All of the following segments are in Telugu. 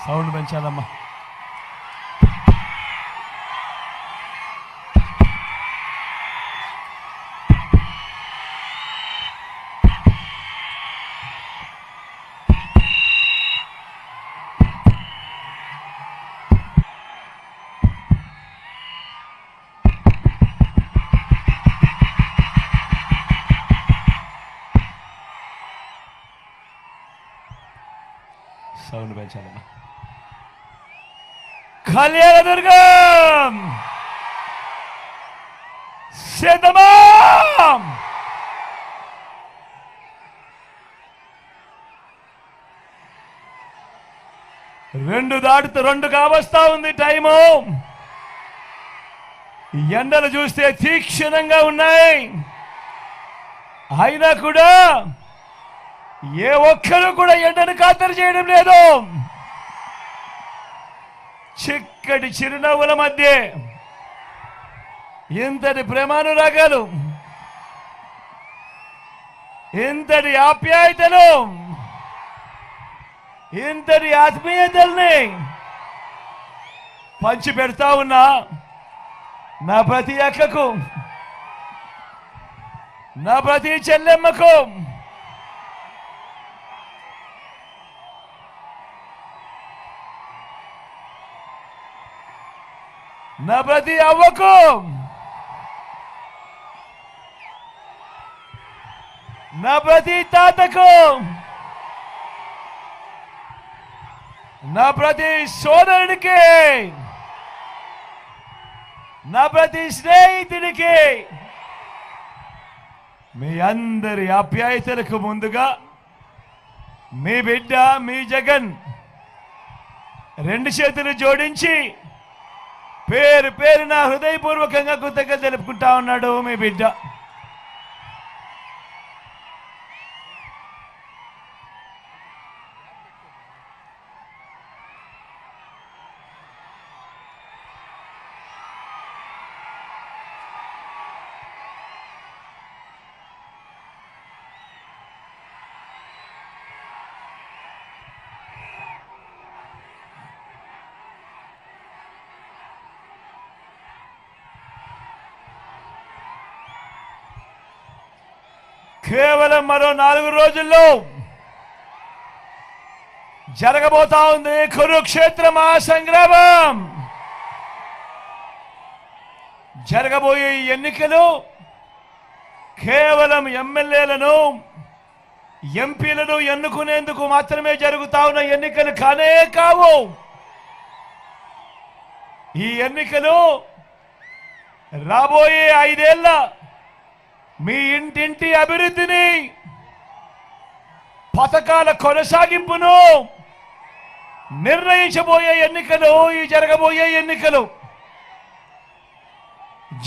సౌండ్ పెంచాలమ్మా. సౌండ్ పెంచాలమ్మా. కళ్యాణదుర్గం సిద్ధమా? రెండు కావస్తా ఉంది టైము. ఎండలు చూస్తే తీక్షణంగా ఉన్నాయి. అయినా కూడా ఏ ఒక్కరు కూడా ఎండను ఖాతరు చేయడం లేదు. చిక్కటి చిరునవ్వుల మధ్య ఇంతటి ప్రేమానురాగాలు, ఇంతటి ఆప్యాయతలు, ఇంతటి ఆత్మీయతల్ని పంచి పెడతా ఉన్నా నా ప్రతి అక్కకు, నా ప్రతి చెల్లెమ్మకు, నా ప్రతి అవ్వకు, నా ప్రతి తాతకు, నా ప్రతి సోదరుడికి, నా ప్రతి స్నేహితుడికి మీ అందరి ఆప్యాయతలకు ముందుగా మీ బిడ్డ మీ జగన్ రెండు చేతులు జోడించి పేరు పేరున హృదయపూర్వకంగా కృతజ్ఞతలు తెలుపుకుంటా ఉన్నాడు మీ బిడ్డ. కేవలం మరో 4 రోజుల్లో జరగబోతా ఉంది కురుక్షేత్ర మహాసంగ్రామం. జరగబోయే ఎన్నికలు కేవలం ఎమ్మెల్యేలను ఎంపీలను ఎన్నుకునేందుకు మాత్రమే జరుగుతా ఉన్న ఎన్నికలు కానే కావు. ఈ ఎన్నికలు రాబోయే 5 ఏళ్ల మీ ఇంటింటి అభివృద్ధిని, పథకాల కొనసాగింపును నిర్ణయించబోయే ఎన్నికలు. ఈ జరగబోయే ఎన్నికలు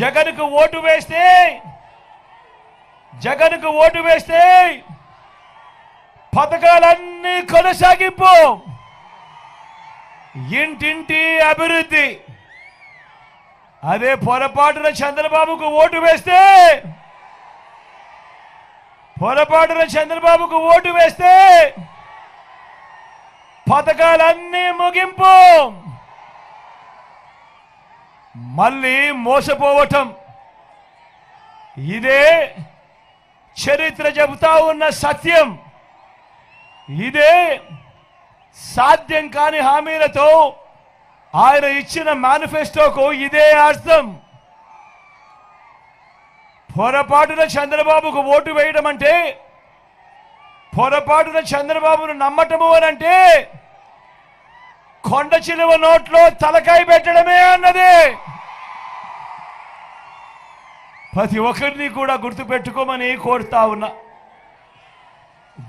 జగన్కు ఓటు వేస్తే పథకాలన్నీ కొనసాగింపు, ఇంటింటి అభివృద్ధి. అదే పొరపాటున చంద్రబాబుకు ఓటు వేస్తే పథకాలన్నీ ముగింపు, మళ్ళీ మోసపోవటం. ఇదే చరిత్ర చెబుతా ఉన్న సత్యం. ఇదే సాధ్యం కాని హామీలతో ఆయన ఇచ్చిన మేనిఫెస్టోకు ఇదే అర్థం. పొరపాటున చంద్రబాబుకు ఓటు వేయడం అంటే, పొరపాటున చంద్రబాబును నమ్మటము అనంటే కొండ చిలువ నోట్లో తలకాయ పెట్టడమే అన్నది. ప్రతి ఒక్కరిని కూడా గుర్తుపెట్టుకోమని కోరుతా ఉన్నా.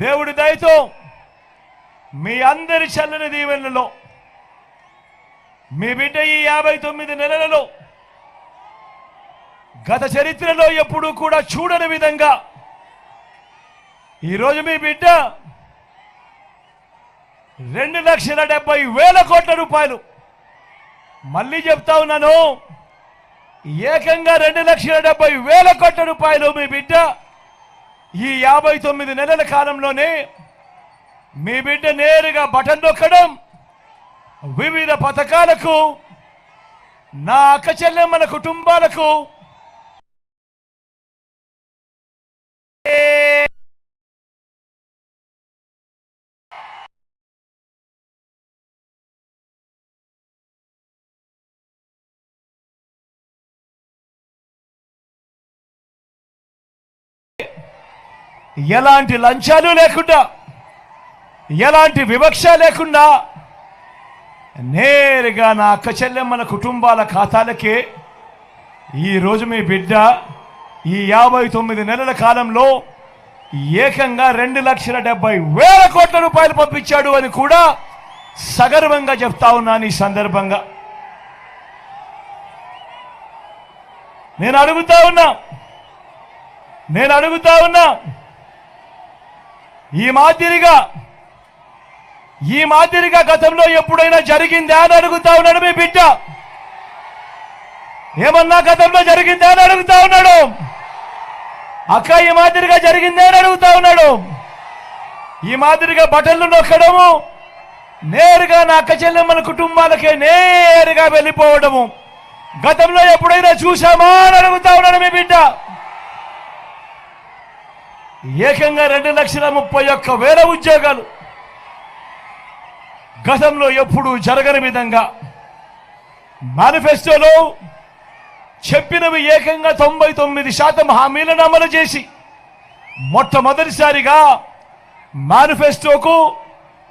దేవుడి దయతో మీ అందరి చల్లని దీవెనలలో మీ బిడ్డ ఈ 59 నెలలలో గత చరిత్రలో ఎప్పుడూ కూడా చూడని విధంగా ఈరోజు మీ బిడ్డ 2,70,000 కోట్ల రూపాయలు, మళ్ళీ చెప్తా ఉన్నాను, ఏకంగా 2,70,000 కోట్ల రూపాయలు మీ బిడ్డ ఈ 59 నెలల కాలంలోనే మీ బిడ్డ నేరుగా బటన్ నొక్కడం, వివిధ పథకాలకు నా అక్క చెల్లెమ్మల కుటుంబాలకు ఎలాంటి లంచాలు లేకుండా, ఎలాంటి వివక్ష లేకుండా నేరుగా నా అక్క చెల్లెమ్మల కుటుంబాల ఖాతాలకే ఈరోజు మీ బిడ్డ ఈ 59 నెలల కాలంలో ఏకంగా 2,70,000 కోట్ల రూపాయలు పంపించాడు అని కూడా సగర్వంగా చెప్తా ఉన్నాను. ఈ సందర్భంగా నేను అడుగుతా ఉన్నా ఈ మాదిరిగా గతంలో ఎప్పుడైనా జరిగిందా అని అడుగుతా ఉన్నాడు మీ బిడ్డ. ఏమన్నా గతంలో జరిగిందా అని అడుగుతా ఉన్నాడు. అక్క ఈ మాదిరిగా జరిగిందా అని అడుగుతా ఉన్నాడు. ఈ మాదిరిగా బటన్లు నొక్కడము, నేరుగా నా అక్క చెల్లెమ్మల కుటుంబాలకే నేరుగా వెళ్ళిపోవడము గతంలో ఎప్పుడైనా చూసామా అని అడుగుతా ఉన్నాడు మీ బిడ్డ. ఏకంగా 2,31,000 ఉద్యోగాలు గతంలో ఎప్పుడు జరగని విధంగా మేనిఫెస్టోలో చెప్పినవి ఏకంగా 99% హామీలను అమలు చేసి మొట్టమొదటిసారిగా మేనిఫెస్టోకు,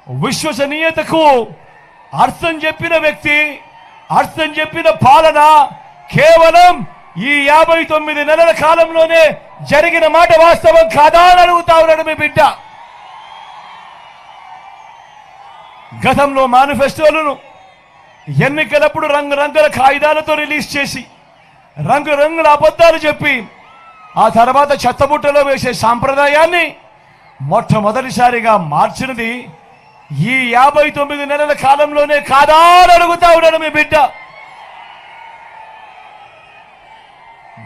విశ్వసనీయతకు అర్థం చెప్పిన వ్యక్తి, అర్థం చెప్పిన పాలన కేవలం ఈ 59 నెలల కాలంలోనే జరిగిన మాట వాస్తవం కాదా అని అడుగుతా ఉన్నాడు మీ బిడ్డ. గతంలో మేనిఫెస్టోలను ఎన్నికలప్పుడు రంగురంగుల కాగితాలతో రిలీజ్ చేసి రంగురంగుల అబద్ధాలు చెప్పి ఆ తర్వాత చెత్తబుట్టలో వేసే సాంప్రదాయాన్ని మొట్టమొదటిసారిగా మార్చినది ఈ 59 నెలల కాలంలోనే కాదా అని అడుగుతా ఉన్నాడు మీ బిడ్డ.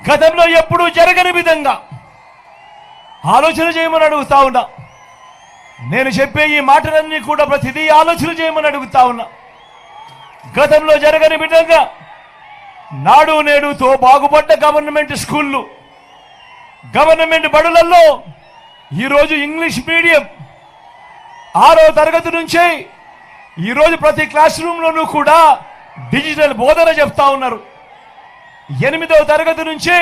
గతంలో ఎప్పుడూ జరగని విధంగా ఆలోచన చేయమని అడుగుతా ఉన్నా. నేను చెప్పే ఈ మాటలన్నీ కూడా ప్రతిదీ ఆలోచన చేయమని అడుగుతా ఉన్నా. గతంలో జరగని విధంగా నాడు నేడుతో బాగుపడ్డ గవర్నమెంట్ స్కూళ్ళు, గవర్నమెంట్ బడులలో ఈరోజు ఇంగ్లీష్ మీడియం 6వ తరగతి నుంచే ఈరోజు ప్రతి క్లాస్ రూమ్లోనూ కూడా డిజిటల్ బోధన చెప్తా ఉన్నారు. 8వ తరగతి నుంచి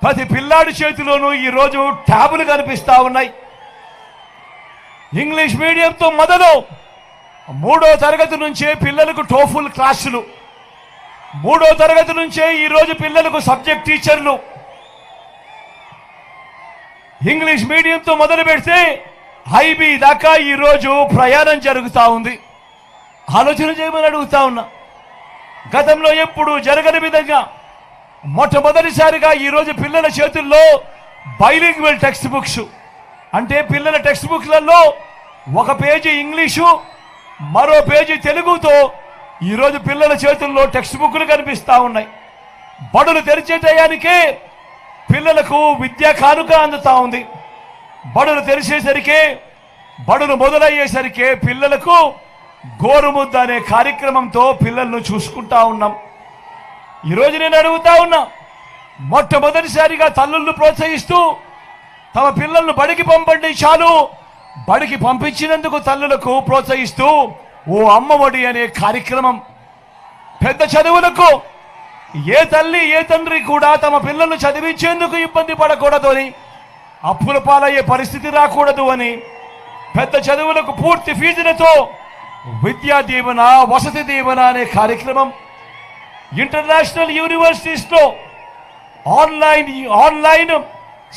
ప్రతి పిల్లాడి చేతిలోనూ ఈరోజు ట్యాబులు కనిపిస్తా ఉన్నాయి. ఇంగ్లీష్ మీడియంతో మొదలు 3వ తరగతి నుంచే పిల్లలకు టోఫుల్ క్లాసులు, 3వ తరగతి నుంచే ఈరోజు పిల్లలకు సబ్జెక్ట్ టీచర్లు. ఇంగ్లీష్ మీడియంతో మొదలు పెడితే ఐబీ దాకా ఈరోజు ప్రయాణం జరుగుతూ ఉంది. ఆలోచన చేయమని అడుగుతా ఉన్నా. గతంలో ఎప్పుడు జరగని విధంగా మొట్టమొదటిసారిగా ఈరోజు పిల్లల చేతుల్లో బైలింగ్వల్ టెక్స్ట్ బుక్స్, అంటే పిల్లల టెక్స్ట్ బుక్లలో ఒక పేజీ ఇంగ్లీషు, మరో పేజీ తెలుగుతో ఈరోజు పిల్లల చేతుల్లో టెక్స్ట్ బుక్లు కనిపిస్తూ ఉన్నాయి. బడులు తెరిచే టయానికే పిల్లలకు విద్యా కానుక అందుతా ఉంది. బడులు తెరిచేసరికి, బడులు మొదలయ్యేసరికి పిల్లలకు గోరుముద్ద అనే కార్యక్రమంతో పిల్లలను చూసుకుంటా ఉన్నాం. ఈరోజు నేను అడుగుతా ఉన్నా, మొట్టమొదటిసారిగా తల్లులను ప్రోత్సహిస్తూ తమ పిల్లలను బడికి పంపండి చాలు, బడికి పంపించినందుకు తల్లులకు ప్రోత్సహిస్తూ ఓ అమ్మఒడి అనే కార్యక్రమం. పెద్ద చదువులకు ఏ తల్లి ఏ తండ్రి కూడా తమ పిల్లలను చదివించేందుకు ఇబ్బంది పడకూడదు అని, అప్పుల పాలయ్యే పరిస్థితి రాకూడదు అని పెద్ద చదువులకు పూర్తి ఫీజులతో విద్యా దీవెన, వసతి దీవెన అనే కార్యక్రమం. ఇంటర్నేషనల్ యూనివర్సిటీస్ లో ఆన్లైన్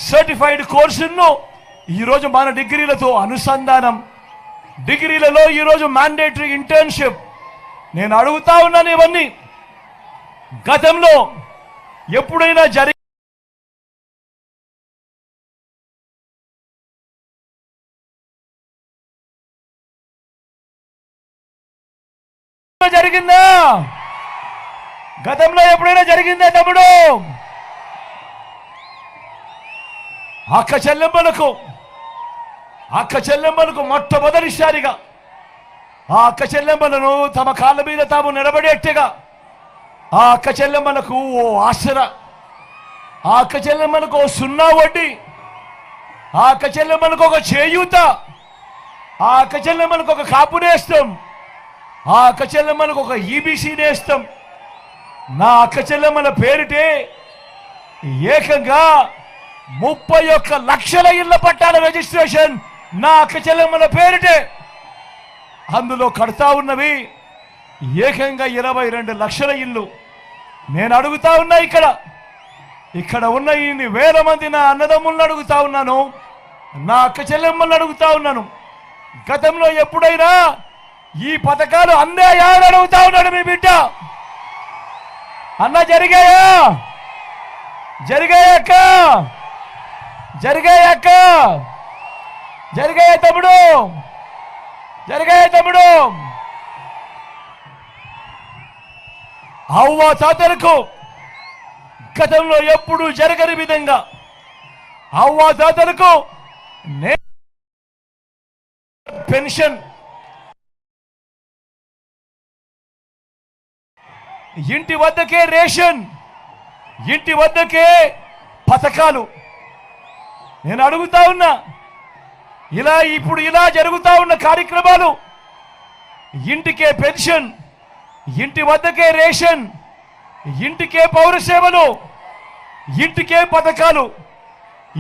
సర్టిఫైడ్ కోర్సులను ఈరోజు మన డిగ్రీలతో అనుసంధానం, డిగ్రీలలో ఈరోజు మ్యాండేటరీ ఇంటర్న్షిప్. నేను అడుగుతా ఉన్నాను, ఇవన్నీ గతంలో ఎప్పుడైనా జరిగిందా? గతంలో ఎప్పుడైనా జరిగిందా తమ్ముడు? అక్క చెల్లెమ్మలకు మొట్టమొదటిసారిగా ఆ అక్క చెల్లెమ్మలను తమ కాళ్ళ మీద తాము నిలబడేట్టుగా ఆ అక్క చెల్లెమ్మలకు ఓ ఆసర, ఆ అక్క చెల్లెమ్మలకు ఓ సున్నా వడ్డీ, ఆ అక్క చెల్లెమ్మలకు ఒక చేయూత, ఆ అక్క చెల్లెమ్మలకు ఒక కాపు నేస్తం, ఆ అక్క చెల్లెమ్మలకు ఒక ఈబీసీ నేస్తం. నా అక్క చెల్లెమ్మల పేరిటే ఏకంగా 31 లక్షల ఇళ్ల పట్టాల రిజిస్ట్రేషన్ నా అక్క చెల్లెమ్మల పేరిటే. అందులో కడతా ఉన్నవి ఏకంగా 22 లక్షల ఇల్లు. నేను అడుగుతా ఉన్నా, ఇక్కడ ఉన్న ఇన్ని వేల మంది నా అన్నదమ్ములను అడుగుతా ఉన్నాను, నా అక్క చెల్లెమ్మలను అడుగుతా ఉన్నాను, గతంలో ఎప్పుడైనా ఈ పథకాలు అందాయా అని అడుగుతా ఉన్నాడు మీ బిడ్డ. అన్న జరిగాయా? జరిగాయక్క? జరిగాయక్క? జరిగాయ తమ్ముడు? జరిగాయ తమ్ముడు? అవ్వ తాతలకు గతంలో ఎప్పుడు జరగని విధంగా అవ్వ తాతలకు పెన్షన్, ఇంటి వద్దకే రేషన్, ఇంటి వద్దకే పథకాలు. నేను అడుగుతా ఉన్నా, ఇప్పుడు ఇలా జరుగుతా ఉన్న కార్యక్రమాలు, ఇంటికే పెన్షన్, ఇంటి వద్దకే రేషన్, ఇంటికే పౌర సేవలు, ఇంటికే పథకాలు,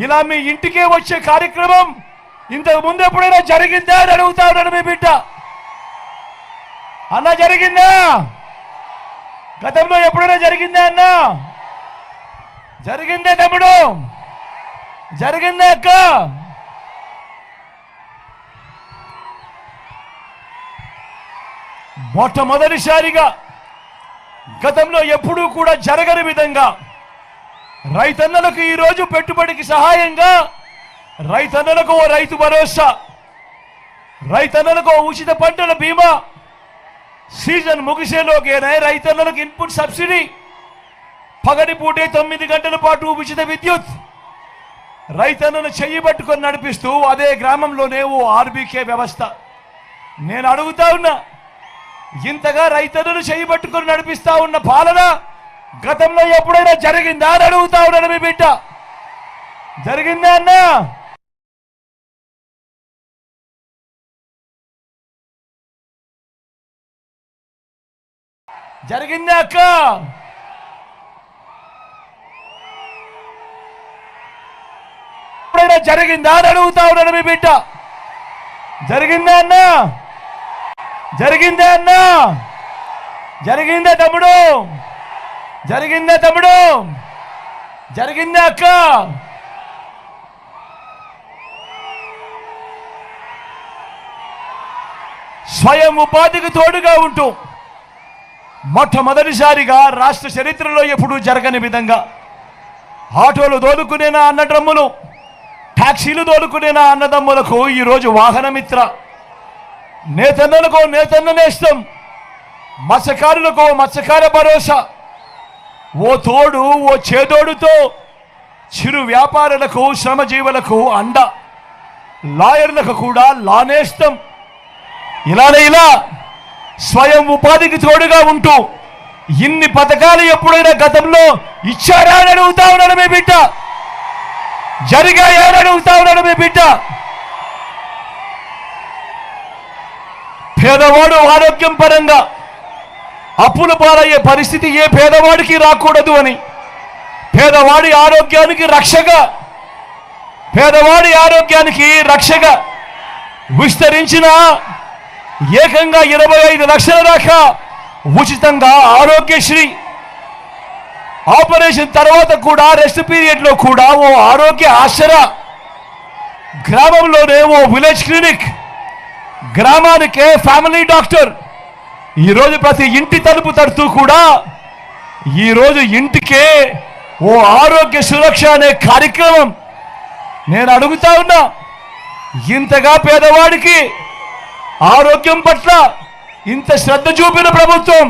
ఇలా మీ ఇంటికే వచ్చే కార్యక్రమం ఇంతకు ముందు ఎప్పుడైనా జరిగిందా అని అడుగుతా ఉన్నాడు మీ బిడ్డ. అన్న జరిగిందా? గతంలో ఎప్పుడైనా జరిగిందా అన్న? జరిగిందే తమ్ముడు? జరిగిందే అక్క? మొట్టమొదటిసారిగా గతంలో ఎప్పుడూ కూడా జరగని విధంగా రైతన్నలకు ఈరోజు పెట్టుబడికి సహాయంగా రైతన్నలకు ఓ రైతు భరోసా, రైతన్నలకు ఓ ఉచిత పంటల బీమా, సీజన్ ముగిసేలోకేనే రైతన్నలకు ఇన్పుట్ సబ్సిడీ, పగటిపూటే 9 గంటల పాటు ఉచిత విద్యుత్, రైతన్నను చెయ్యి పట్టుకొని నడిపిస్తూ అదే గ్రామంలోనే ఓ ఆర్బీకే వ్యవస్థ. నేను అడుగుతా ఉన్నా, ఇంతగా రైతన్నను చెయ్యి పట్టుకొని నడిపిస్తా ఉన్న పాలన గతంలో ఎప్పుడైనా జరిగిందా అని అడుగుతా ఉన్నాడు మీ బిడ్డ. జరిగిందా అన్న? జరిగిందా అక్క? ఎప్పుడైనా జరిగిందా అని అడుగుతా ఉన్నాడు మీ బిడ్డ. జరిగిందా అన్న? జరిగిందా అన్న? జరిగిందా తమ్ముడు? జరిగిందా తమ్ముడు? జరిగిందా అక్క? స్వయం ఉపాధికి తోడుగా ఉంటూ మొట్టమొదటిసారిగా రాష్ట్ర చరిత్రలో ఎప్పుడూ జరగని విధంగా ఆటోలు దోలుకునే నా అన్నదమ్ములు, టాక్సీలు దోలుకునే నా అన్నదమ్ములకు ఈరోజు వాహనమిత్ర, నేతన్నలకు నేతన్న నేస్తం, మత్స్యకారులకు మత్స్యకార భరోసా, ఓ తోడు ఓ చేదోడుతో చిరు వ్యాపారులకు శ్రమజీవులకు అండ, లాయర్లకు కూడా లానేస్తం. ఇలా స్వయం ఉపాధికి తోడుగా ఉంటూ ఇన్ని పథకాలు ఎప్పుడైనా గతంలో ఇచ్చారా అని అడుగుతా ఉన్నాడు మీ బిడ్డ. జరిగాయా అని అడుగుతా ఉన్నాడు మీ బిడ్డ. పేదవాడు ఆరోగ్యం పరంగా అప్పుల పాలయ్యే పరిస్థితి ఏ పేదవాడికి రాకూడదు అని, పేదవాడి ఆరోగ్యానికి రక్షగా విస్తరించిన ఏకంగా 25 లక్షల దాకా ఉచితంగా ఆరోగ్యశ్రీ, ఆపరేషన్ తర్వాత కూడా రెస్ట్ పీరియడ్ లో కూడా ఓ ఆరోగ్య ఆసరా, గ్రామంలోనే ఓ విలేజ్ క్లినిక్, గ్రామానికే ఫ్యామిలీ డాక్టర్, ఈరోజు ప్రతి ఇంటి తలుపు తడుతూ కూడా ఈరోజు ఇంటికే ఓ ఆరోగ్య సురక్ష అనే కార్యక్రమం. నేను అడుగుతా ఉన్నా, ఇంతగా పేదవాడికి ఆరోగ్యం పట్ల ఇంత శ్రద్ధ చూపిన ప్రభుత్వం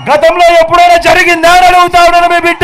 గతంలో ఎప్పుడైనా జరిగిందా అని అడుగుతా ఉన్నాను మీ బిడ్డ.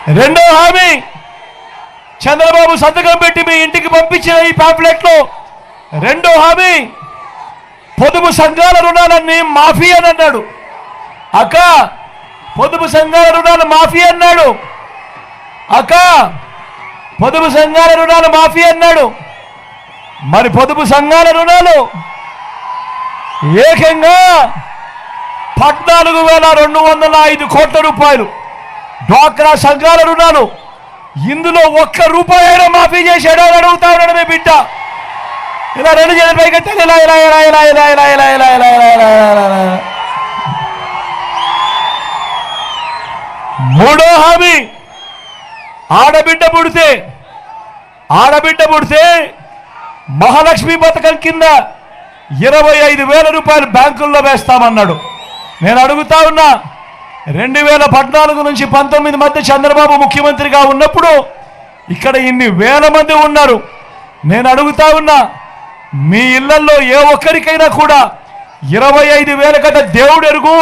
రెండో హామీ చంద్రబాబు సంతకం పెట్టి మీ ఇంటికి పంపించిన ఈ పాంప్లెట్లో రెండో హామీ పొదుపు సంఘాల రుణాలన్నీ మాఫీ అని అన్నాడు. అక్క పొదుపు సంఘాల రుణాలు మాఫీ అన్నాడు. అక్క పొదుపు సంఘాల రుణాలు మాఫీ అన్నాడు. మరి పొదుపు సంఘాల రుణాలు ఏకంగా 14,205 కోట్ల రూపాయలు డ్వాక్రా సంఘాల రుణాలు. ఇందులో ఒక్క రూపాయి అయినా మాఫీ చేశాడో అని అడుగుతా ఉన్నాడు మీ బిడ్డ. ఇలా రెండు చేతులు పైకెత్తాలి. ఇలా ఇలా ఇలా ఇలా ఇలా ఇలా ఇలా ఇలా ఇలా ఇలా ఇలా. మూడో హామీ ఆడబిడ్డ పుడితే మహాలక్ష్మి పథకం కింద 25,000 రూపాయలు బ్యాంకుల్లో వేస్తామన్నాడు. నేను అడుగుతా ఉన్నా, 2014 నుంచి 19 మధ్య చంద్రబాబు ముఖ్యమంత్రిగా ఉన్నప్పుడు ఇక్కడ ఇన్ని వేల మంది ఉన్నారు. నేను అడుగుతా ఉన్నా, మీ ఇళ్లలో ఏ ఒక్కరికైనా కూడా 25,000 కట దేవుడు ఎరుగు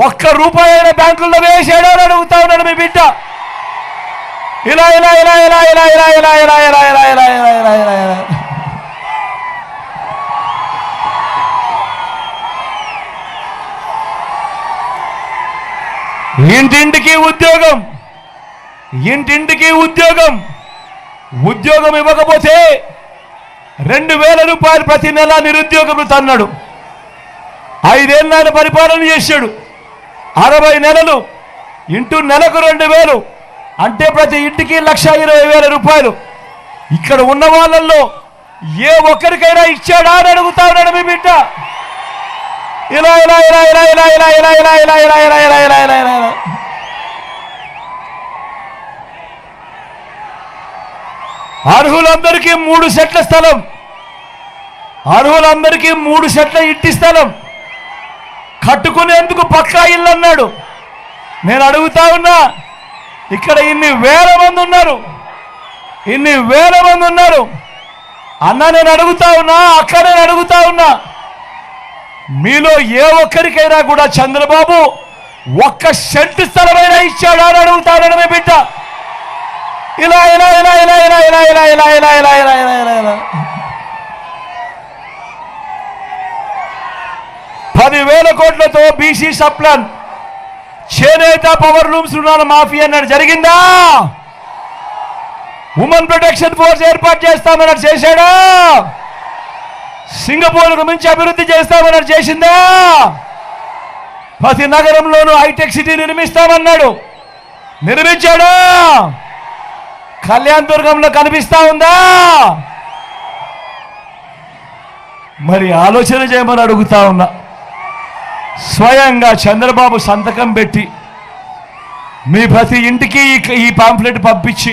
ఒక్క రూపాయి అయినా బ్యాంకుల్లో వేసాడో అని అడుగుతా ఉన్నాడు మీ బిడ్డ. ఇలా ఇలా ఇలా ఇలా ఇలా ఇలా ఇలా ఇలా ఇలా ఇలా ఇలా ఇలా ఇలా ఇలా ఇలా. ఇంటింటికి ఉద్యోగం ఇవ్వకపోతే 2,000 రూపాయలు ప్రతి నెల నిరుద్యోగం తన్నాడు. 5 ఏళ్ళ ఆయన పరిపాలన చేశాడు. 60 నెలలు ఇంటూ నెలకు 2,000 అంటే ప్రతి ఇంటికి 1,20,000 రూపాయలు. ఇక్కడ ఉన్న వాళ్ళల్లో ఏ ఒక్కరికైనా ఇచ్చాడా అని అడుగుతా ఉన్నాడు మీ బిడ్డ. ఇలా ఇలా ఇలా ఇలా ఇలా ఇలా ఇలా ఇలా ఇలా ఇలా ఇలా ఇలా ఇలా ఇలా ఇలా. అర్హులందరికీ 3 సెట్ల స్థలం, అర్హులందరికీ 3 సెట్ల ఇంటి స్థలం కట్టుకునేందుకు పక్కా ఇల్లు అన్నాడు. నేను అడుగుతా ఉన్నా, ఇక్కడ ఇన్ని వేల మంది ఉన్నారు అన్న. నేను అడుగుతా ఉన్నా, అక్క నేను అడుగుతా ఉన్నా, మీలో ఏ ఒక్కరికైనా కూడా చంద్రబాబు 1 సెంటు స్థలమైనా ఇచ్చాడా అని అడుగుతా ఉన్నాడు మీ బిడ్డ. ఇలా ఇలా ఇలా ఇలా ఇలా ఇలా ఇలా ఇలా ఇలా ఇలా ఇలా ఇలా ఇలా ఇలా. 10,000 కోట్లతో బీసీ సప్లాన్ చేనేత పవర్ లూమ్స్ రుణాల మాఫీ అన్నాడు. జరిగిందా? ఉమెన్ ప్రొటెక్షన్ ఫోర్స్ ఏర్పాటు చేస్తామన్నాడు. చేశాడా? సింగపూర్కు మించి అభివృద్ధి చేస్తామన్నాడు. చేసిందా? ప్రతి నగరంలోనూ హైటెక్ సిటీ నిర్మిస్తామన్నాడు. నిర్మించాడా? కళ్యాణ్ దుర్గంలో కనిపిస్తా ఉందా? మరి ఆలోచన చేయమని అడుగుతా ఉన్నా. స్వయంగా చంద్రబాబు సంతకం పెట్టి మీ ప్రతి ఇంటికి ఈ పాంప్లెట్ పంపించి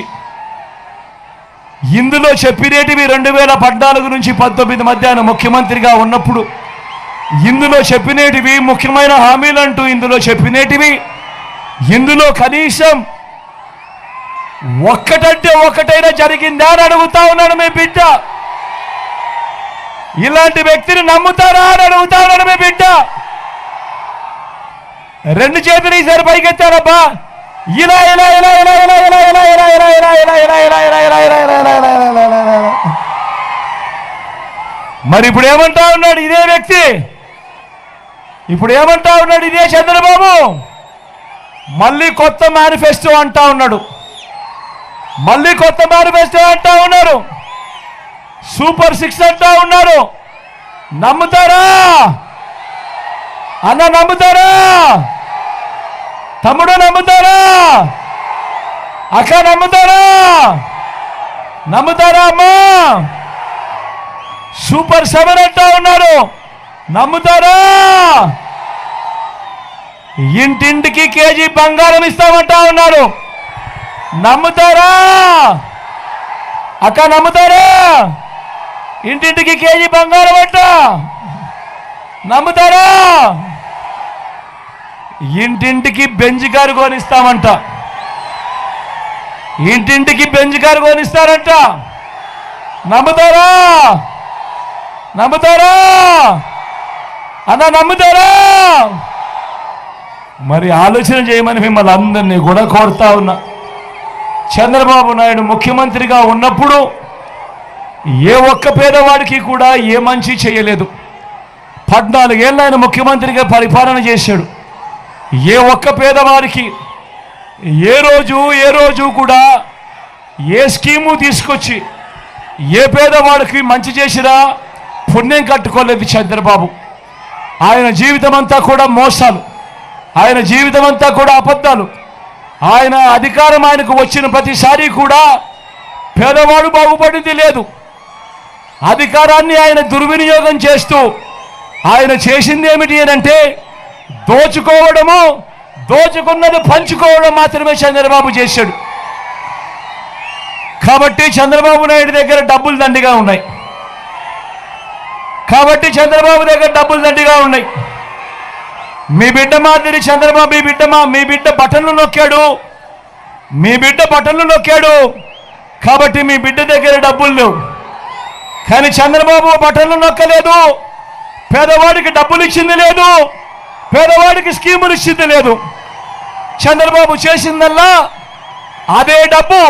ఇందులో చెప్పినేటివి 2014 నుంచి 19 మధ్య ముఖ్యమంత్రిగా ఉన్నప్పుడు ఇందులో చెప్పినేటివి ముఖ్యమైన హామీలంటూ ఇందులో చెప్పినేటివి ఇందులో కనీసం ఒక్కటంటే ఒకటైనా జరిగిందా అని అడుగుతా ఉన్నాడు మీ బిడ్డ. ఇలాంటి వ్యక్తిని నమ్ముతారా అని అడుగుతా ఉన్నాడు మీ బిడ్డ. 2 చేతులు ఈసారి పైకెత్తారబ్బా. ఇలా ఇలా ఇలా ఇలా ఇలా ఇలా ఇలా ఇలా ఇలా ఇలా ఇలా ఇలా ఇలా ఇలా ఇలా ఇలా ఇలా ఇలా ఇలా. మరి ఇప్పుడు ఏమంటా ఉన్నాడు ఇదే వ్యక్తి? ఇప్పుడు ఏమంటా ఉన్నాడు ఇదే చంద్రబాబు? మళ్ళీ కొత్త మేనిఫెస్టో అంటా ఉన్నాడు. మళ్ళీ కొత్త మేనిఫెస్టో అంటా ఉన్నారు. సూపర్ 6 అంటా ఉన్నారు. నమ్ముతారా అన్న? నమ్ముతారా తమ్ముడు? నమ్ముతారా అక్క? నమ్ముతారా? నమ్ముతారా అమ్మా? సూపర్ 7 అంటా ఉన్నారు. నమ్ముతారా? ఇంటింటికి కేజీ బంగారం ఇస్తామంటా ఉన్నారు. నమ్ముతారా అక్క? నమ్ముతారా? ఇంటింటికి కేజీ బంగారం అంట. నమ్ముతారా? ఇంటింటికి బెంజ్ కారు కొనిస్తామంట. ఇంటింటికి బెంజ్ కారు కొనిస్తారంట. నమ్ముతారా? నమ్ముతారా అన్న? నమ్ముతారా? మరి ఆలోచన చేయమని మిమ్మల్ని అందరినీ కూడా కోరుతా ఉన్నా. చంద్రబాబు నాయుడు ముఖ్యమంత్రిగా ఉన్నప్పుడు ఏ ఒక్క పేదవాడికి కూడా ఏ మంచి చేయలేదు. 14 ఏళ్ళు ఆయన ముఖ్యమంత్రిగా పరిపాలన చేశాడు. ఏ ఒక్క పేదవాడికి ఏ రోజు కూడా ఏ స్కీము తీసుకొచ్చి ఏ పేదవాడికి మంచి చేసినా పుణ్యం కట్టుకోలేదు చంద్రబాబు. ఆయన జీవితం అంతా కూడా మోసాలు, ఆయన జీవితం అంతా కూడా అబద్ధాలు. ఆయన అధికారం ఆయనకు వచ్చిన ప్రతిసారి కూడా పేదవాడు బాగుపడింది లేదు. అధికారాన్ని ఆయన దుర్వినియోగం చేస్తూ ఆయన చేసింది ఏమిటి అంటే దోచుకోవడము, దోచుకున్నది పంచుకోవడం మాత్రమే చంద్రబాబు చేశాడు. కాబట్టి చంద్రబాబు నాయుడు దగ్గర డబ్బులు దండిగా ఉన్నాయి. మీ బిడ్డ మాదిరి చంద్రబాబు మీ బిడ్డ బటన్లు నొక్కాడు. కాబట్టి మీ బిడ్డ దగ్గర డబ్బులు లేవు. కానీ చంద్రబాబు బటన్లు నొక్కలేదు, పేదవాడికి డబ్బులు ఇచ్చింది లేదు, పేదవాడికి స్కీములు ఇచ్చింది లేదు. చంద్రబాబు చేసిందల్లా అదే డబ్బు,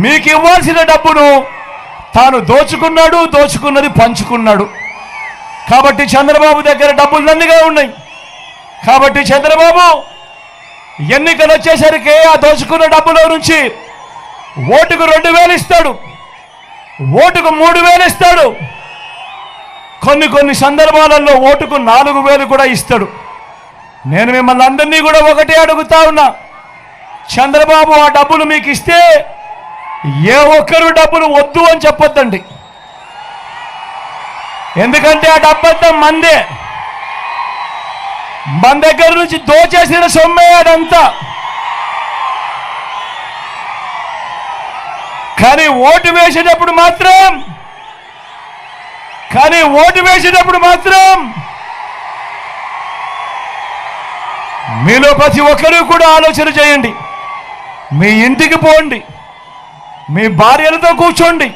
మీకు ఇవ్వాల్సిన డబ్బును తాను దోచుకున్నది పంచుకున్నాడు. కాబట్టి చంద్రబాబు దగ్గర డబ్బులు దండిగా ఉన్నాయి. కాబట్టి చంద్రబాబు ఎన్నికలు వచ్చేసరికి ఆ దోచుకున్న డబ్బులో నుంచి ఓటుకు 2,000 ఇస్తాడు, ఓటుకు 3,000 ఇస్తాడు, కొన్ని సందర్భాలలో ఓటుకు 4,000 కూడా ఇస్తాడు. నేను మిమ్మల్ని అందరినీ కూడా ఒకటే అడుగుతా ఉన్నా, చంద్రబాబు ఆ డబ్బులు మీకు ఇస్తే ఏ ఒక్కరు డబ్బులు వద్దు అని చెప్పొద్దండి. ఎందుకంటే ఆ డబ్బంతా మందే, మన దగ్గర నుంచి దోచేసిన సొమ్మే అదంతా. కానీ ఓటు వేసేటప్పుడు మాత్రం మీలో ప్రతి ఒక్కరూ కూడా ఆలోచన చేయండి. మీ ఇంటికి పోండి, మీ భార్యలతో కూర్చోండి,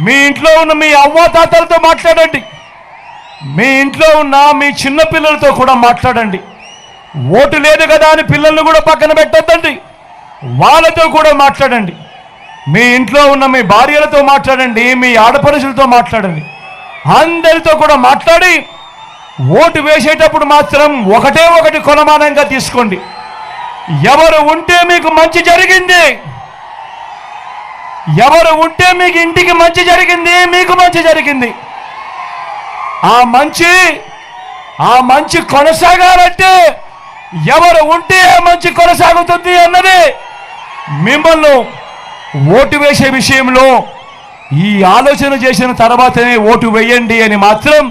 మీ ఇంట్లో ఉన్న మీ అవ్వాతాతలతో మాట్లాడండి, మీ ఇంట్లో ఉన్న మీ చిన్న పిల్లలతో కూడా మాట్లాడండి. ఓటు లేదు కదా అని పిల్లల్ని కూడా పక్కన పెట్టొద్దండి, వాళ్ళతో కూడా మాట్లాడండి. మీ ఇంట్లో ఉన్న మీ భార్యలతో మాట్లాడండి, మీ ఆడపడుచులతో మాట్లాడండి, అందరితో కూడా మాట్లాడి ఓటు వేసేటప్పుడు మాత్రం ఒకటి కొలమానంగా తీసుకోండి. ఎవరు ఉంటే మీకు మంచి జరిగింది, ఎవరు ఉంటే మీకు ఇంటికి మంచి జరిగింది, మీకు మంచి జరిగింది, ఆ మంచి కొనసాగాలంటే ఎవరు ఉంటే మంచి కొనసాగుతుంది అన్నది మిమ్మల్ని ఓటు వేసే విషయంలో ఈ ఆలోచన చేసిన తర్వాతనే ఓటు వేయండి అని మాత్రం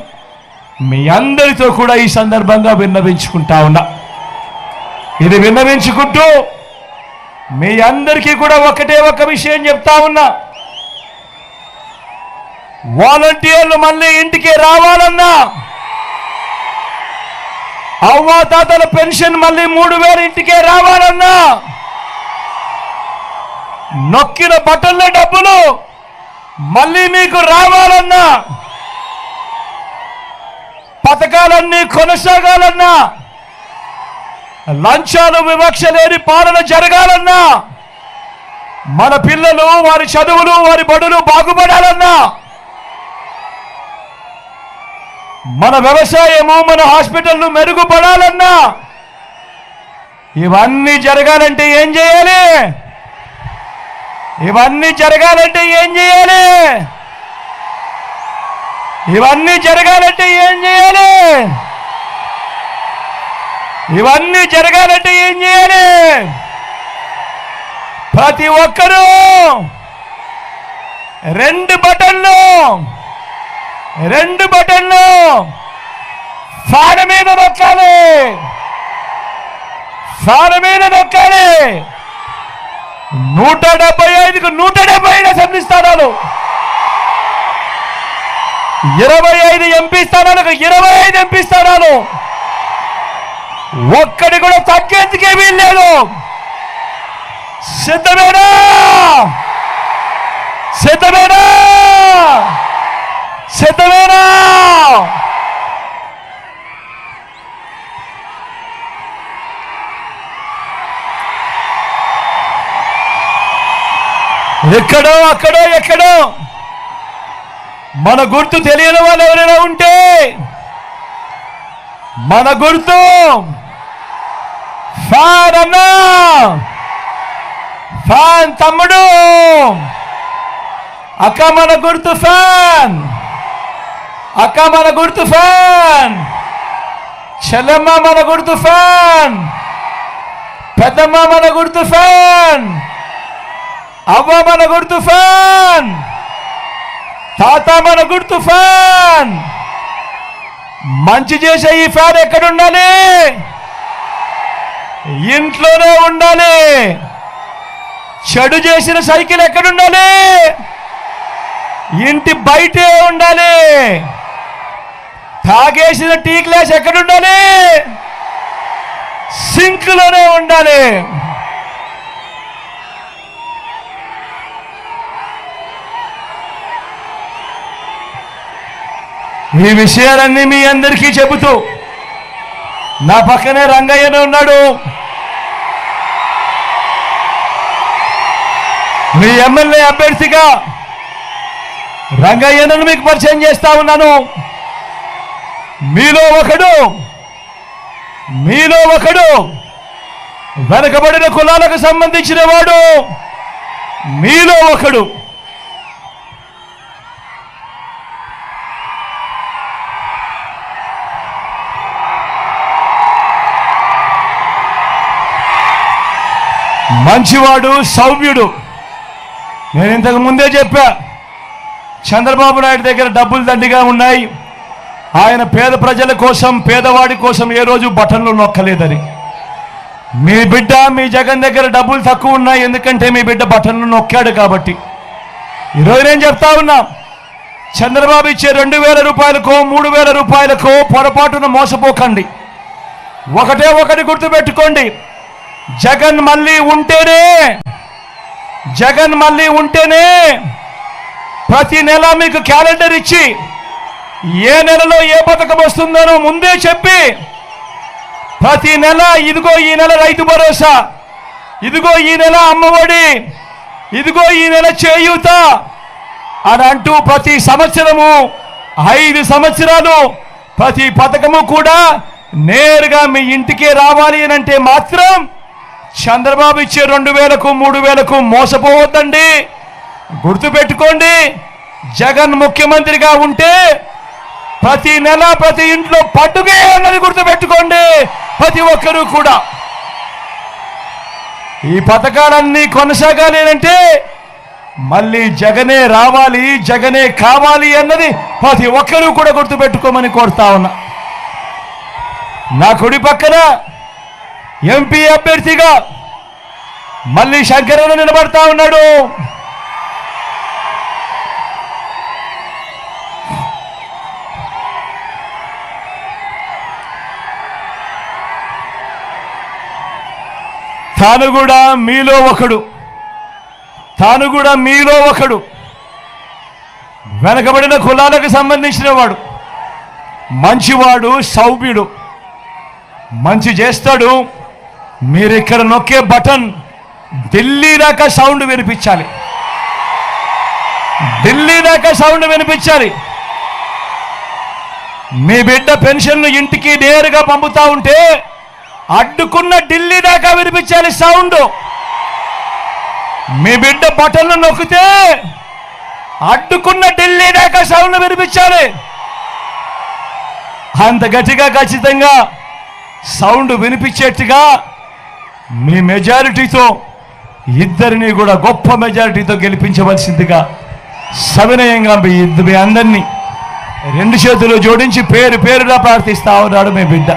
మీ అందరితో కూడా ఈ సందర్భంగా విన్నవించుకుంటా ఉన్నా. ఇది విన్నవించుకుంటూ మీ అందరికీ కూడా ఒక విషయం చెప్తా ఉన్నా, వాలంటీర్లు మళ్ళీ ఇంటికి రావాలన్నా, అవ్వాతాతల పెన్షన్ మళ్ళీ 3,000 ఇంటికే రావాలన్నా, నొక్కిన బటన్ల డబ్బులు మళ్ళీ మీకు రావాలన్నా, పథకాలన్నీ కొనసాగాలన్నా, లంచాలు వివక్ష లేని పాలన జరగాలన్నా, మన పిల్లలు వారి చదువులు వారి బడులు బాగుపడాలన్నా, మన వ్యవసాయము మన హాస్పిటల్లు మెరుగుపడాలన్నా, ఇవన్నీ జరగాలంటే ఏం చేయాలి? ఇవన్నీ జరగాలంటే ఏం చేయాలి? ఇవన్నీ జరగాలంటే ఏం చేయాలి? ఇవన్నీ జరగాలంటే ఏం చేయాలి? ప్రతి ఒక్కరూ 2 బటన్లు ఫ్యాన్ మీద నొక్కాలి, ఫ్యాన్ మీద నొక్కాలి. 175కు 175 అసెంబ్లీ స్థానాలు, 25 ఎంపీ స్థానాలకు 25 ఎంపీ స్థానాలు, ఒక్కడి కూడా తగ్గేందుకే వీల్లేదు. సిద్ధమేనా? సిద్ధమేనా? సిద్ధమేనా? ఎక్కడో అక్కడో ఎక్కడో మన గుర్తు తెలియని వాళ్ళు ఎవరైనా ఉంటే మన గుర్తు ఫ్యాన్ అన్నా, ఫ్యాన్ తమ్ముడు, అక్క మన గుర్తు ఫ్యాన్, అక్క మన గుర్తు ఫ్యాన్, చెల్లెమ్మ మన గుర్తు ఫ్యాన్, పెద్దమ్మ మన గుర్తు ఫ్యాన్, అవ్వ మన గుర్తు ఫ్యాన్, తాత మన గుర్తు ఫ్యాన్. మంచి చేసే ఈ ఫ్యాన్ ఎక్కడుండాలి? ఇంట్లోనే ఉండాలి. చెడు చేసిన సైకిల్ ఎక్కడుండాలి? ఇంటి బయటే ఉండాలి. తాగేసిన టీ గ్లాస్ ఎక్కడుండాలి? సింక్లోనే ఉండాలి. ఈ విషయాలన్నీ మీ అందరికీ చెబుతూ నా పక్కనే రంగయ్యనే ఉన్నాడు. మీ ఎమ్మెల్యే అభ్యర్థిగా రంగయ్యను మీకు పరిచయం చేస్తా ఉన్నాను. మీలో ఒకడు వెనకబడిన కులాలకు సంబంధించిన వాడు. మీలో ఒకడు మంచివాడు, సౌమ్యుడు. నేను ఇంతకు ముందే చెప్పా, చంద్రబాబు నాయుడు దగ్గర డబ్బులు దండిగా ఉన్నాయి. ఆయన పేద ప్రజల కోసం, పేదవాడి కోసం ఏ రోజు బటన్లు నొక్కలేదని. మీ బిడ్డ, మీ జగన్ దగ్గర డబ్బులు తక్కువ ఉన్నాయి, ఎందుకంటే మీ బిడ్డ బటన్లు నొక్కాడు కాబట్టి. ఈరోజు నేను చెప్తా ఉన్నా, చంద్రబాబు ఇచ్చే 2000 రూపాయలకో 3000 రూపాయలకో పొరపాటున మోసపోకండి. ఒకటి గుర్తుపెట్టుకోండి, జగన్ మళ్ళీ ఉంటేనే ప్రతి నెల మీకు క్యాలెండర్ ఇచ్చి ఏ నెలలో ఏ పథకం వస్తుందో ముందే చెప్పి, ప్రతి నెల ఇదిగో ఈ నెల రైతు భరోసా, ఇదిగో ఈ నెల అమ్మఒడి, ఇదిగో ఈ నెల చేయూత అని అంటూ ప్రతి సంవత్సరము 5 సంవత్సరాలు ప్రతి పథకము కూడా నేరుగా మీ ఇంటికే రావాలి అని అంటే మాత్రం చంద్రబాబు ఇచ్చే 2000కు 3000కు మోసపోవద్దండి. గుర్తుపెట్టుకోండి, జగన్ ముఖ్యమంత్రిగా ఉంటే ప్రతి నెల ప్రతి ఇంట్లో పండుగే అన్నది గుర్తుపెట్టుకోండి ప్రతి ఒక్కరూ కూడా. ఈ పథకాలన్నీ కొనసాగాలి అంటే మళ్ళీ జగనే రావాలి, జగనే కావాలి అన్నది ప్రతి ఒక్కరూ కూడా గుర్తుపెట్టుకోమని కోరుతా ఉన్నా. నా కుడి పక్కన ఎంపీ అభ్యర్థిగా మళ్ళీ శంకరన్న నిలబడతా ఉన్నాడు. తాను కూడా మీలో ఒకడు వెనకబడిన కులాలకు సంబంధించిన వాడు, మంచివాడు, సౌమ్యుడు, మంచి చేస్తాడు. మీరు ఇక్కడ నొక్కే బటన్ ఢిల్లీ దాకా సౌండ్ వినిపించాలి, ఢిల్లీ దాకా సౌండ్ వినిపించాలి. మీ బిడ్డ పెన్షన్లు ఇంటికి నేరుగా పంపుతా ఉంటే అడ్డుకున్న ఢిల్లీ దాకా వినిపించాలి సౌండ్. మీ బిడ్డ బటన్లు నొక్కితే అడ్డుకున్న ఢిల్లీ దాకా సౌండ్ వినిపించాలి. అంత గట్టిగా ఖచ్చితంగా సౌండ్ వినిపించేట్టుగా మీ మెజారిటీతో ఇద్దరిని కూడా గొప్ప మెజారిటీతో గెలిపించవలసిందిగా సవినయంగా మీ అందరినీ 2 చేతులు జోడించి పేరుగా ప్రార్థిస్తా ఉన్నాడు మీ బిడ్డ.